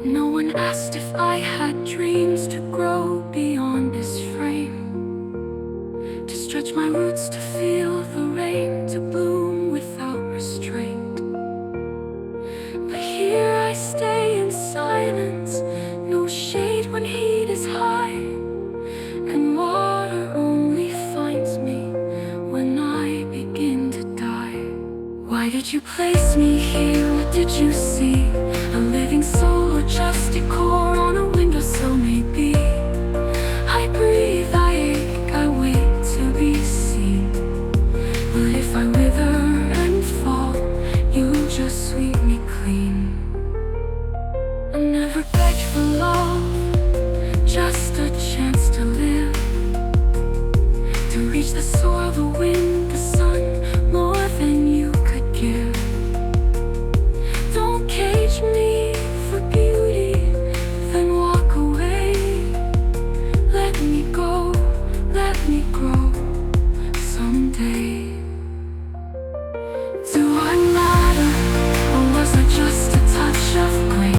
No one asked if I had dreams to grow beyond this frame, to stretch my roots, to feel the rain, to bloom without restraint. But here I stay in silence, no shade when heat is high, and water only finds me when I begin to die. Why did you place me here? What did you see? A living soul or just decor on a windowsill? Maybe I breathe, I ache, I wait to be seen. But if I wither and fall, you just sweep me clean. I never begged for love, just a chance to live, to reach the soil, the wind,